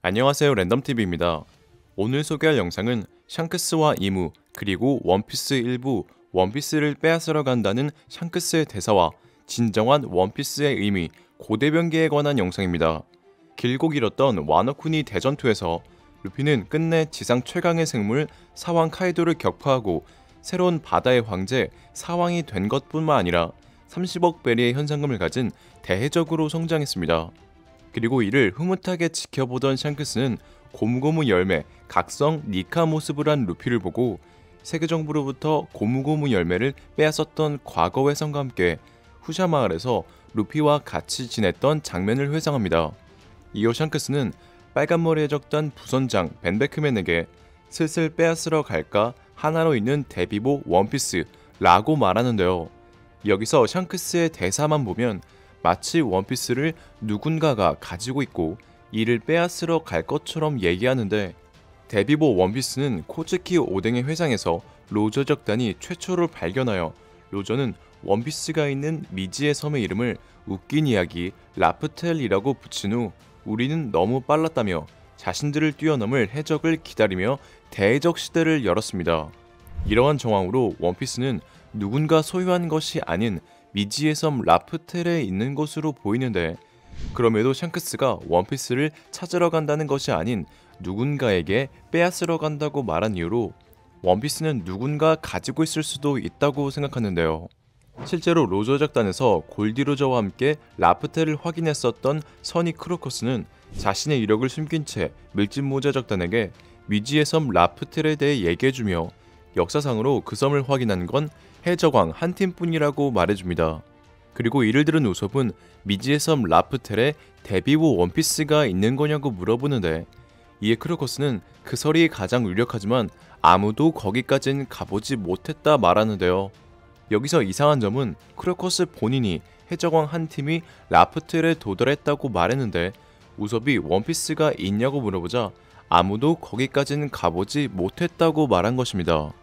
안녕하세요, 랜덤TV입니다. 오늘 소개할 영상은 샹크스와 이무 그리고 원피스 일부 원피스를 빼앗으러 간다는 샹크스의 대사와 진정한 원피스의 의미 고대변기에 관한 영상입니다. 길고 길었던 와노쿠니 대전투에서 루피는 끝내 지상 최강의 생물 사왕 카이도를 격파하고 새로운 바다의 황제 사왕이 된 것뿐만 아니라 30억 베리의 현상금을 가진 대해적으로 성장했습니다. 그리고 이를 흐뭇하게 지켜보던 샹크스는 고무고무 열매 각성 니카 모습을 한 루피를 보고 세계 정부로부터 고무고무 열매를 빼앗았던 과거 회상과 함께 후샤 마을에서 루피와 같이 지냈던 장면을 회상합니다. 이어 샹크스는 빨간머리 해적단 부선장 벤베크맨에게 슬슬 빼앗으러 갈까 하나로 있는 대비보 원피스 라고 말하는데요. 여기서 샹크스의 대사만 보면 마치 원피스를 누군가가 가지고 있고 이를 빼앗으러 갈 것처럼 얘기하는데, 대비보 원피스는 코츠키 오뎅의 회상에서 로저 적단이 최초로 발견하여 로저는 원피스가 있는 미지의 섬의 이름을 웃긴 이야기 라프텔이라고 붙인 후 우리는 너무 빨랐다며 자신들을 뛰어넘을 해적을 기다리며 대해적 시대를 열었습니다. 이러한 정황으로 원피스는 누군가 소유한 것이 아닌 미지의 섬 라프텔에 있는 것으로 보이는데, 그럼에도 샹크스가 원피스를 찾으러 간다는 것이 아닌 누군가에게 빼앗으러 간다고 말한 이유로 원피스는 누군가 가지고 있을 수도 있다고 생각하는데요. 실제로 로저 작단에서 골디로저와 함께 라프텔을 확인했었던 선이 크로커스는 자신의 이력을 숨긴 채 밀짚모자 작단에게 미지의 섬 라프텔에 대해 얘기해주며 역사상으로 그 섬을 확인한 건 해적왕 한 팀뿐이라고 말해줍니다. 그리고 이를 들은 우섭은 미지의 섬 라프텔에 대비보 원피스가 있는 거냐고 물어보는데, 이에 크로커스는 그 설이 가장 유력하지만 아무도 거기까진 가보지 못했다 말하는데요. 여기서 이상한 점은 크로커스 본인이 해적왕 한 팀이 라프텔에 도달했다고 말했는데 우섭이 원피스가 있냐고 물어보자 아무도 거기까지는 가보지 못했다고 말한 것입니다.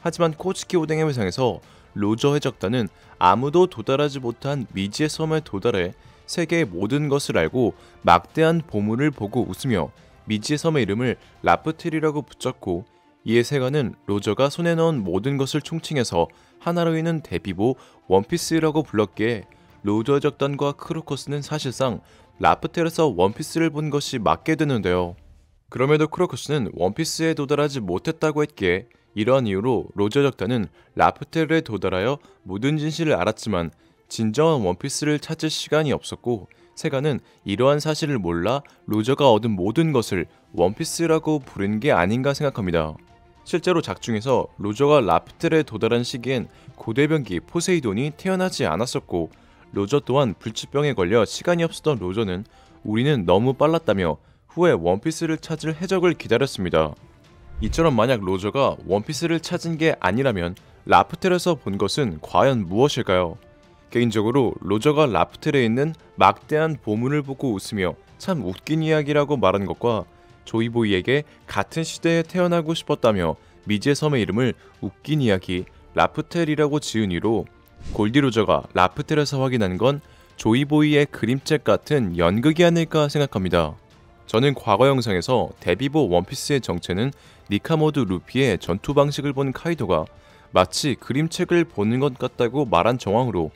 하지만 코츠키 오뎅의 회상에서 로저 해적단은 아무도 도달하지 못한 미지의 섬에 도달해 세계의 모든 것을 알고 막대한 보물을 보고 웃으며 미지의 섬의 이름을 라프텔이라고 붙였고, 이에 세가는 로저가 손에 넣은 모든 것을 총칭해서 하나로 있는 대비보 원피스라고 불렀기에 로저 해적단과 크로커스는 사실상 라프텔에서 원피스를 본 것이 맞게 되는데요. 그럼에도 크로커스는 원피스에 도달하지 못했다고 했기에 이러한 이유로 로저 적단은 라프텔에 도달하여 모든 진실을 알았지만 진정한 원피스를 찾을 시간이 없었고, 세가는 이러한 사실을 몰라 로저가 얻은 모든 것을 원피스라고 부른 게 아닌가 생각합니다. 실제로 작중에서 로저가 라프텔에 도달한 시기엔 고대변기 포세이돈이 태어나지 않았었고, 로저 또한 불치병에 걸려 시간이 없었던 로저는 우리는 너무 빨랐다며 후에 원피스를 찾을 해적을 기다렸습니다. 이처럼 만약 로저가 원피스를 찾은 게 아니라면 라프텔에서 본 것은 과연 무엇일까요? 개인적으로 로저가 라프텔에 있는 막대한 보물을 보고 웃으며 참 웃긴 이야기라고 말한 것과 조이보이에게 같은 시대에 태어나고 싶었다며 미지의 섬의 이름을 웃긴 이야기 라프텔이라고 지은 이유로 골디로저가 라프텔에서 확인한 건 조이보이의 그림책 같은 연극이 아닐까 생각합니다. 저는 과거 영상에서 대비보 원피스의 정체는 니카모드 루피의 전투 방식을 본 카이도가 마치 그림책을 보는 것 같다고 말한 정황으로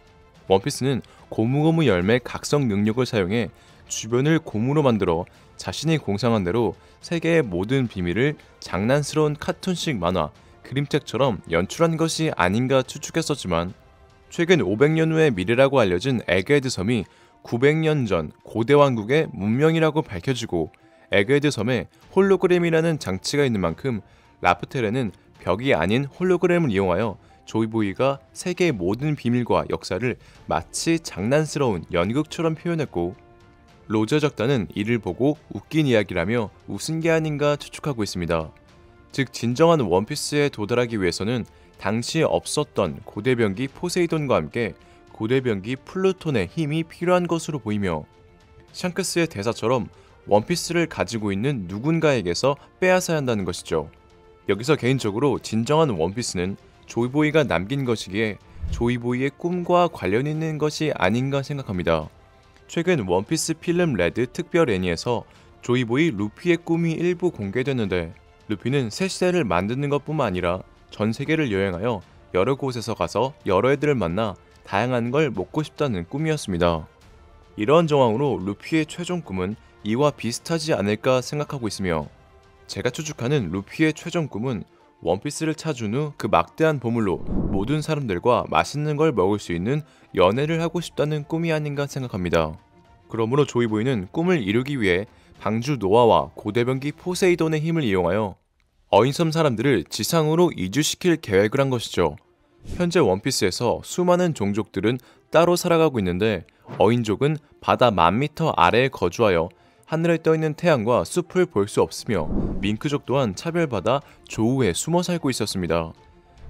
원피스는 고무고무 열매 각성 능력을 사용해 주변을 고무로 만들어 자신이 공상한 대로 세계의 모든 비밀을 장난스러운 카툰식 만화, 그림책처럼 연출한 것이 아닌가 추측했었지만, 최근 500년 후의 미래라고 알려진 에게드 섬이 900년 전 고대 왕국의 문명이라고 밝혀지고 에게드 섬에 홀로그램이라는 장치가 있는 만큼 라프텔에는 벽이 아닌 홀로그램을 이용하여 조이보이가 세계의 모든 비밀과 역사를 마치 장난스러운 연극처럼 표현했고, 로저 적단은 이를 보고 웃긴 이야기라며 웃은 게 아닌가 추측하고 있습니다. 즉 진정한 원피스에 도달하기 위해서는 당시에 없었던 고대변기 포세이돈과 함께 고대변기 플루톤의 힘이 필요한 것으로 보이며, 샹크스의 대사처럼 원피스를 가지고 있는 누군가에게서 빼앗아야 한다는 것이죠. 여기서 개인적으로 진정한 원피스는 조이보이가 남긴 것이기에 조이보이의 꿈과 관련 있는 것이 아닌가 생각합니다. 최근 원피스 필름 레드 특별 애니에서 조이보이 루피의 꿈이 일부 공개됐는데 루피는 새 시대를 만드는 것뿐만 아니라 전 세계를 여행하여 여러 곳에서 가서 여러 애들을 만나 다양한 걸 먹고 싶다는 꿈이었습니다. 이러한 정황으로 루피의 최종 꿈은 이와 비슷하지 않을까 생각하고 있으며 제가 추측하는 루피의 최종 꿈은 원피스를 찾은 후 그 막대한 보물로 모든 사람들과 맛있는 걸 먹을 수 있는 연애를 하고 싶다는 꿈이 아닌가 생각합니다. 그러므로 조이보이는 꿈을 이루기 위해 방주 노아와 고대변기 포세이돈의 힘을 이용하여 어인섬 사람들을 지상으로 이주시킬 계획을 한 것이죠. 현재 원피스에서 수많은 종족들은 따로 살아가고 있는데 어인족은 바다 10,000m 아래에 거주하여 하늘에 떠있는 태양과 숲을 볼 수 없으며 밍크족 또한 차별받아 조우에 숨어 살고 있었습니다.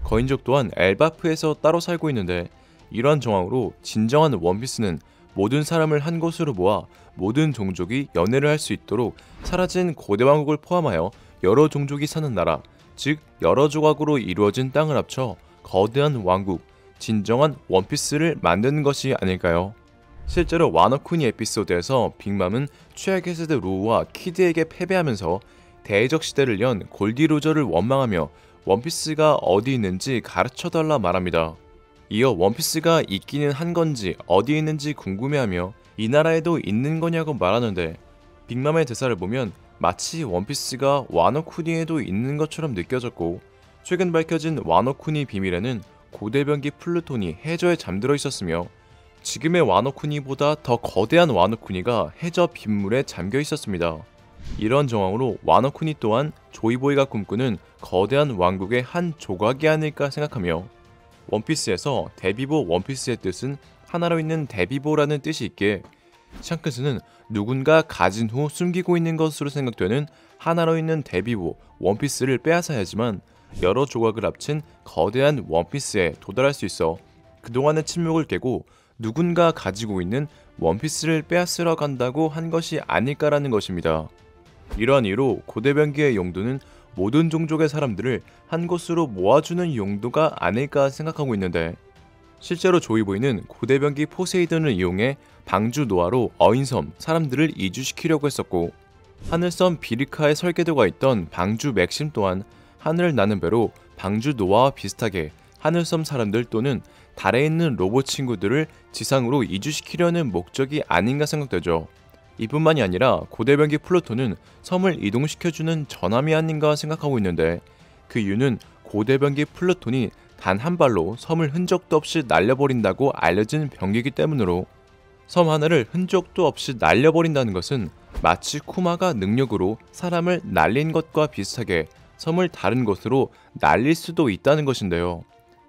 거인족 또한 엘바프에서 따로 살고 있는데 이러한 정황으로 진정한 원피스는 모든 사람을 한 곳으로 모아 모든 종족이 연애를 할 수 있도록 사라진 고대 왕국을 포함하여 여러 종족이 사는 나라, 즉 여러 조각으로 이루어진 땅을 합쳐 거대한 왕국, 진정한 원피스를 만드는 것이 아닐까요? 실제로 와노쿠니 에피소드에서 빅맘은 최악의 세대 로우와 키드에게 패배하면서 대적 시대를 연 골디로저를 원망하며 원피스가 어디 있는지 가르쳐달라 말합니다. 이어 원피스가 있기는 한 건지 어디 있는지 궁금해하며 이 나라에도 있는 거냐고 말하는데 빅맘의 대사를 보면 마치 원피스가 와노쿠니에도 있는 것처럼 느껴졌고 최근 밝혀진 와노쿠니 비밀에는 고대변기 플루톤이 해저에 잠들어 있었으며 지금의 와노쿠니보다 더 거대한 와노쿠니가 해저 빗물에 잠겨 있었습니다. 이런 정황으로 와노쿠니 또한 조이보이가 꿈꾸는 거대한 왕국의 한 조각이 아닐까 생각하며 원피스에서 데비보 원피스의 뜻은 하나로 있는 데비보라는 뜻이 있기에 샹크스는 누군가 가진 후 숨기고 있는 것으로 생각되는 하나로 있는 데비보 원피스를 빼앗아야지만 여러 조각을 합친 거대한 원피스에 도달할 수 있어 그동안의 침묵을 깨고 누군가 가지고 있는 원피스를 빼앗으러 간다고 한 것이 아닐까라는 것입니다. 이러한 이유로 고대변기의 용도는 모든 종족의 사람들을 한 곳으로 모아주는 용도가 아닐까 생각하고 있는데 실제로 조이보이는 고대변기 포세이돈을 이용해 방주 노아로 어인섬 사람들을 이주시키려고 했었고 하늘섬 비리카에 설계도가 있던 방주 맥심 또한 하늘을 나는 배로 방주 노아와 비슷하게 하늘섬 사람들 또는 달에 있는 로봇 친구들을 지상으로 이주시키려는 목적이 아닌가 생각되죠. 이뿐만이 아니라 고대변기 플루톤은 섬을 이동시켜주는 전함이 아닌가 생각하고 있는데 그 이유는 고대변기 플루톤이 단 한 발로 섬을 흔적도 없이 날려버린다고 알려진 병기이기 때문으로 섬 하나를 흔적도 없이 날려버린다는 것은 마치 쿠마가 능력으로 사람을 날린 것과 비슷하게 섬을 다른 곳으로 날릴 수도 있다는 것인데요.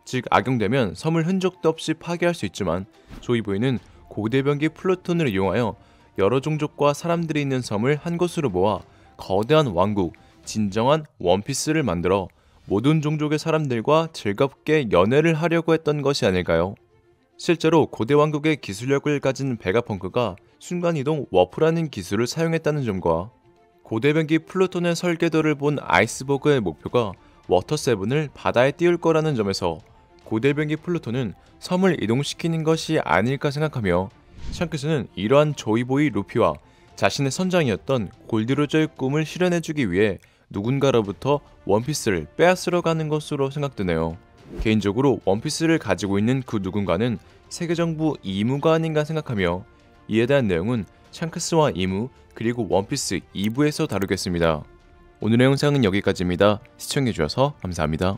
즉 악용되면 섬을 흔적도 없이 파괴할 수 있지만 조이보이는 고대변기 플루톤을 이용하여 여러 종족과 사람들이 있는 섬을 한 곳으로 모아 거대한 왕국, 진정한 원피스를 만들어 모든 종족의 사람들과 즐겁게 연애를 하려고 했던 것이 아닐까요? 실제로 고대 왕국의 기술력을 가진 베가펑크가 순간이동 워프라는 기술을 사용했다는 점과 고대변기 플루톤의 설계도를 본 아이스버그의 목표가 워터7을 바다에 띄울 거라는 점에서 고대변기 플루톤은 섬을 이동시키는 것이 아닐까 생각하며 샹크스는 이러한 조이보이 루피와 자신의 선장이었던 골디로저의 꿈을 실현해주기 위해 누군가로부터 원피스를 빼앗으러 가는 것으로 생각되네요. 개인적으로 원피스를 가지고 있는 그 누군가는 세계정부 이무가 아닌가 생각하며 이에 대한 내용은 샹크스와 이무 그리고 원피스 2부에서 다루겠습니다. 오늘의 영상은 여기까지입니다. 시청해주셔서 감사합니다.